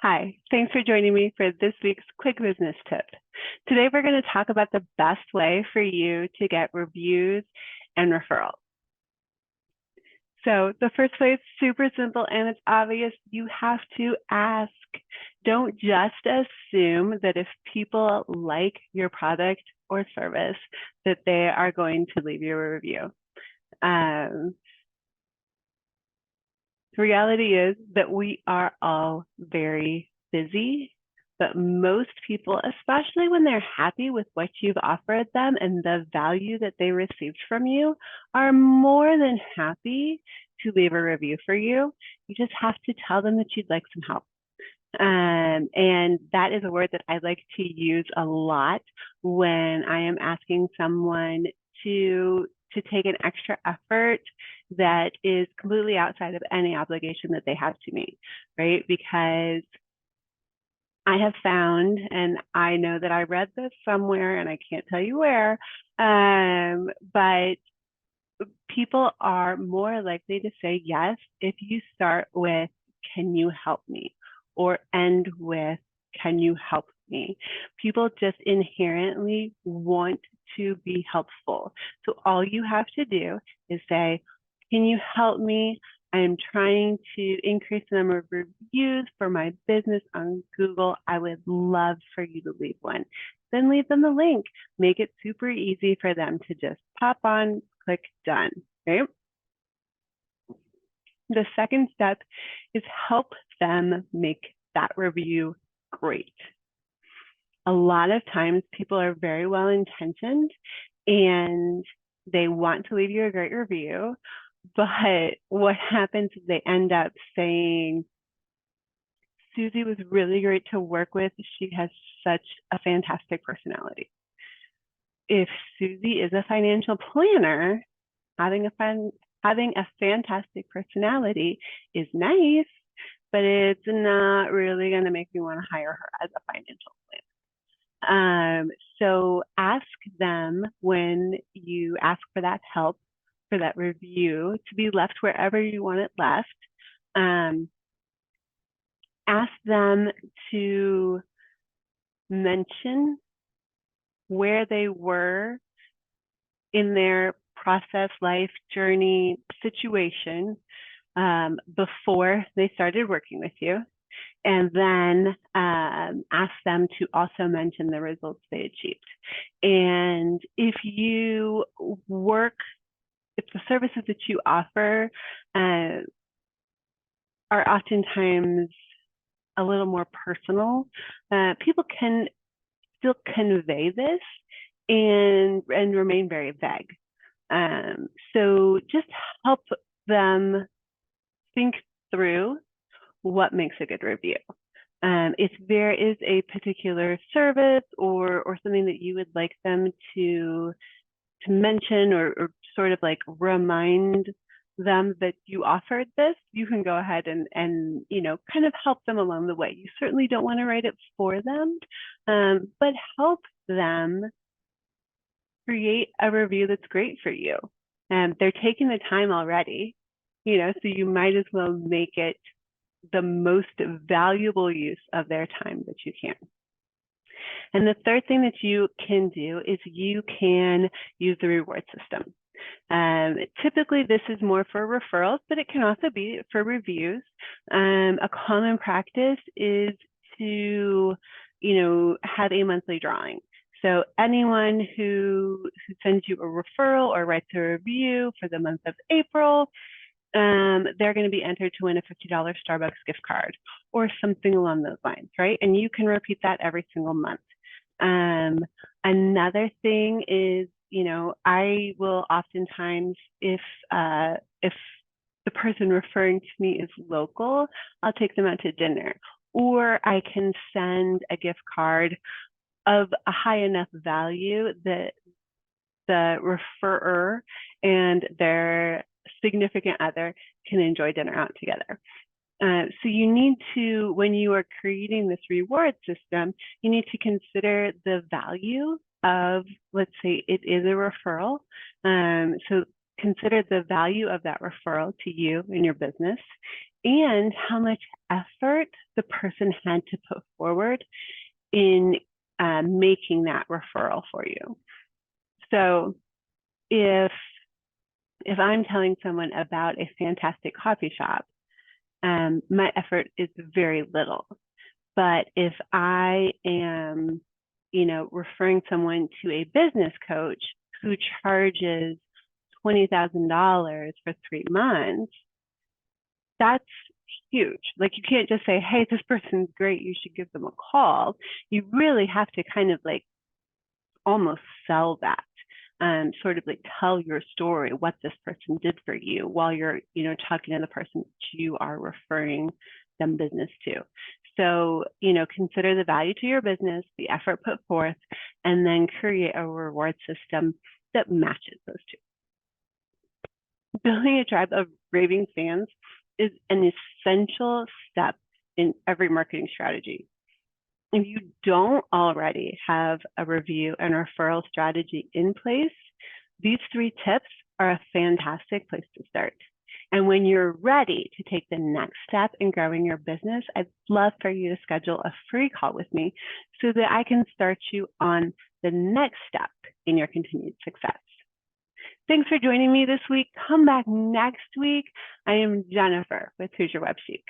Hi, thanks for joining me for this week's quick business tip. Today we're going to talk about the best way for you to get reviews and referrals. So the first way is super simple and it's obvious. You have to ask. Don't just assume that if people like your product or service that they are going to leave you a review. The reality is that we are all very busy, but most people, especially when they're happy with what you've offered them and the value that they received from you, are more than happy to leave a review for you. You just have to tell them that you'd like some help. And that is a word that I like to use a lot when I am asking someone to take an extra effort that is completely outside of any obligation that they have to me, right? Because I have found, and I know that I read this somewhere and I can't tell you where, but people are more likely to say yes if you start with, can you help me? Or end with, can you help me? People just inherently want to be helpful. So all you have to do is say, can you help me? I'm trying to increase the number of reviews for my business on Google. I would love for you to leave one. Then leave them the link. Make it super easy for them to just pop on, click done, right? The second step is help them make that review great. A lot of times people are very well intentioned and they want to leave you a great review, but what happens is they end up saying, Susie was really great to work with. She has such a fantastic personality. If Susie is a financial planner, having a fantastic personality is nice, but it's not really going to make me want to hire her as a financial planner. So ask them when you ask for that help, for that review, to be left wherever you want it left. Ask them to mention where they were in their process, life, journey, situation before they started working with you. And then ask them to also mention the results they achieved. And if the services that you offer are oftentimes a little more personal, people can still convey this and remain very vague. So just help them think through what makes a good review. If there is a particular service or something that you would like them to mention or sort of like remind them that you offered this, you can go ahead and kind of help them along the way. You certainly don't want to write it for them, but help them create a review that's great for you. They're taking the time already, so you might as well make it the most valuable use of their time that you can. And the third thing that you can do is you can use the reward system. Typically, this is more for referrals, but it can also be for reviews. A common practice is to, have a monthly drawing. So anyone who sends you a referral or writes a review for the month of April, they're going to be entered to win a $50 Starbucks gift card or something along those lines, right? And you can repeat that every single month. Another thing is, I will oftentimes, if the person referring to me is local, I'll take them out to dinner, or I can send a gift card of a high enough value that the referrer and their significant other can enjoy dinner out together. So you need to, when you are creating this reward system, you need to consider the value of, let's say it is a referral. So consider the value of that referral to you and your business and how much effort effort the person had to put forward in making that referral for you. So if I'm telling someone about a fantastic coffee shop, my effort is very little. But if I am, referring someone to a business coach who charges $20,000 for 3 months, that's huge. Like, you can't just say, hey, this person's great, you should give them a call. You really have to kind of like almost sell that. Sort of like tell your story, what this person did for you while you're, talking to the person that you are referring them business to. So, consider the value to your business, the effort put forth, and then create a reward system that matches those two. Building a tribe of raving fans is an essential step in every marketing strategy. If you don't already have a review and referral strategy in place, these 3 tips are a fantastic place to start. And when you're ready to take the next step in growing your business, I'd love for you to schedule a free call with me so that I can start you on the next step in your continued success. Thanks for joining me this week. Come back next week. I am Jennifer with Who's Your Web Chic.